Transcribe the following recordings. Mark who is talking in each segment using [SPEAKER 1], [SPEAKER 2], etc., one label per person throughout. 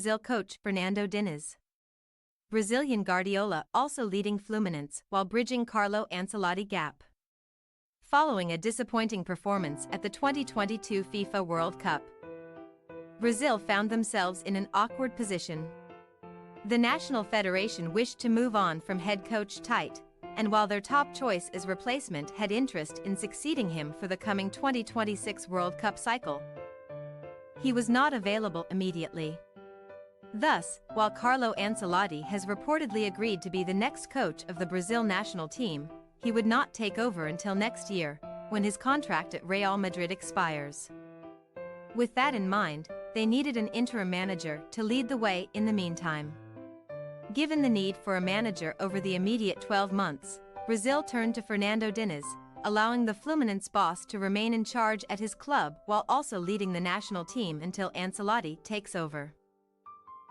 [SPEAKER 1] Brazil coach Fernando Diniz. Brazilian Guardiola also leading Fluminense while bridging Carlo Ancelotti gap. Following a disappointing performance at the 2022 FIFA World Cup, Brazil found themselves in an awkward position. The National Federation wished to move on from head coach Tite, and while their top choice as replacement had interest in succeeding him for the coming 2026 World Cup cycle, he was not available immediately. Thus, while Carlo Ancelotti has reportedly agreed to be the next coach of the Brazil national team, he would not take over until next year, when his contract at Real Madrid expires. With that in mind, they needed an interim manager to lead the way in the meantime. Given the need for a manager over the immediate 12 months, Brazil turned to Fernando Diniz, allowing the Fluminense boss to remain in charge at his club while also leading the national team until Ancelotti takes over.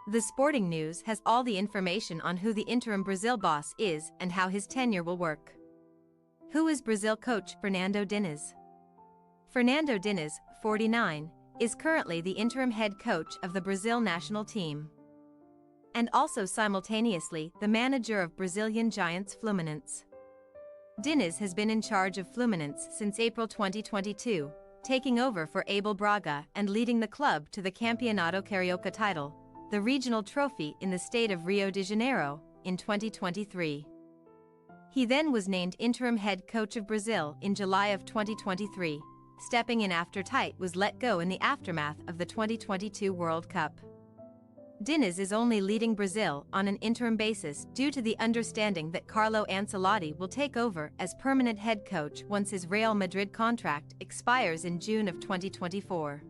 [SPEAKER 1] The Sporting News has all the information on who the interim Brazil boss is and how his tenure will work. Who is Brazil coach Fernando Diniz? Fernando Diniz, 49, is currently the interim head coach of the Brazil national team, and also simultaneously the manager of Brazilian giants Fluminense. Diniz has been in charge of Fluminense since April 2022, taking over for Abel Braga and leading the club to the Campeonato Carioca title, the regional trophy in the state of Rio de Janeiro, in 2023. He then was named interim head coach of Brazil in July of 2023, stepping in after Tite was let go in the aftermath of the 2022 World Cup. Diniz is only leading Brazil on an interim basis due to the understanding that Carlo Ancelotti will take over as permanent head coach once his Real Madrid contract expires in June of 2024.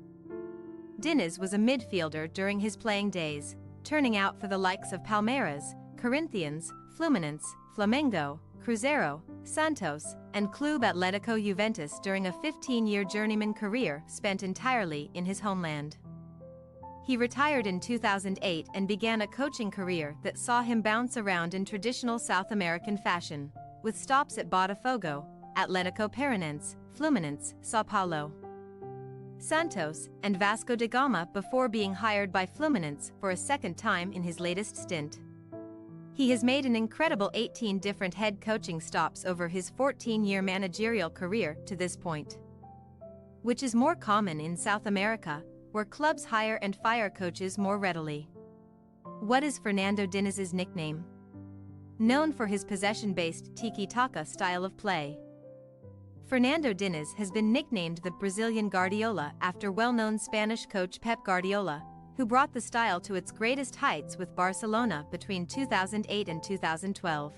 [SPEAKER 1] Diniz was a midfielder during his playing days, turning out for the likes of Palmeiras, Corinthians, Fluminense, Flamengo, Cruzeiro, Santos, and Clube Atlético Juventus during a 15-year journeyman career spent entirely in his homeland. He retired in 2008 and began a coaching career that saw him bounce around in traditional South American fashion, with stops at Botafogo, Atlético Paranaense, Fluminense, São Paulo, Santos, and Vasco da Gama before being hired by Fluminense for a second time in his latest stint. He has made an incredible 18 different head coaching stops over his 14-year managerial career to this point, which is more common in South America, where clubs hire and fire coaches more readily. What is Fernando Diniz's nickname? Known for his possession-based tiki-taka style of play, Fernando Diniz has been nicknamed the Brazilian Guardiola after well-known Spanish coach Pep Guardiola, who brought the style to its greatest heights with Barcelona between 2008 and 2012.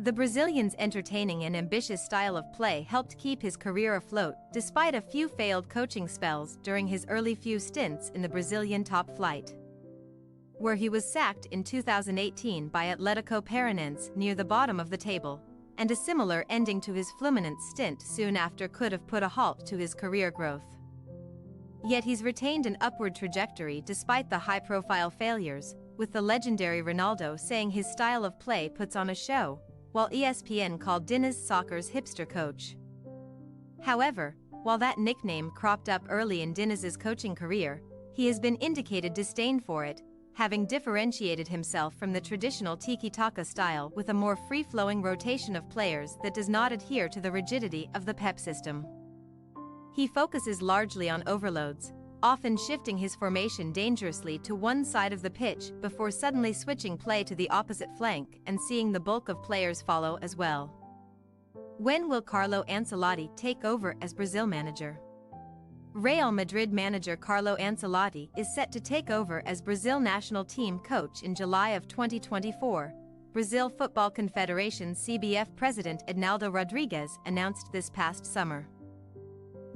[SPEAKER 1] The Brazilian's entertaining and ambitious style of play helped keep his career afloat despite a few failed coaching spells during his early few stints in the Brazilian top flight, where he was sacked in 2018 by Atlético Paranaense near the bottom of the table, and a similar ending to his Fluminense stint soon after could have put a halt to his career growth. Yet he's retained an upward trajectory despite the high-profile failures, with the legendary Ronaldo saying his style of play puts on a show, while ESPN called Diniz soccer's hipster coach. However, while that nickname cropped up early in Diniz's coaching career, he has been indicated disdain for it, having differentiated himself from the traditional tiki-taka style with a more free-flowing rotation of players that does not adhere to the rigidity of the Pep system. He focuses largely on overloads, often shifting his formation dangerously to one side of the pitch before suddenly switching play to the opposite flank and seeing the bulk of players follow as well. When will Carlo Ancelotti take over as Brazil manager? Real Madrid manager Carlo Ancelotti is set to take over as Brazil national team coach in July of 2024, Brazil Football Confederation (CBF) president Ednaldo Rodrigues announced this past summer.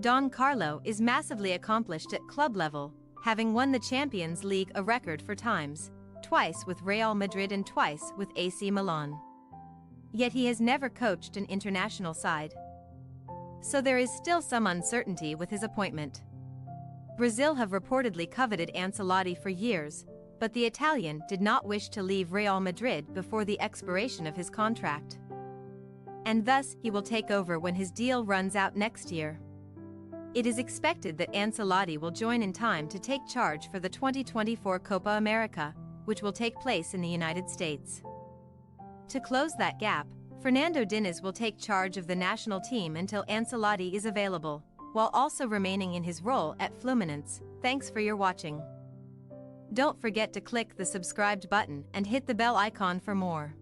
[SPEAKER 1] Don Carlo is massively accomplished at club level, having won the Champions League a record for times, twice with Real Madrid and twice with AC Milan. Yet he has never coached an international side, so there is still some uncertainty with his appointment. Brazil have reportedly coveted Ancelotti for years, but the Italian did not wish to leave Real Madrid before the expiration of his contract, and thus he will take over when his deal runs out next year. It is expected that Ancelotti will join in time to take charge for the 2024 Copa America, which will take place in the United States. To close that gap, Fernando Diniz will take charge of the national team until Ancelotti is available, while also remaining in his role at Fluminense. Thanks for your watching. Don't forget to click the subscribed button and hit the bell icon for more.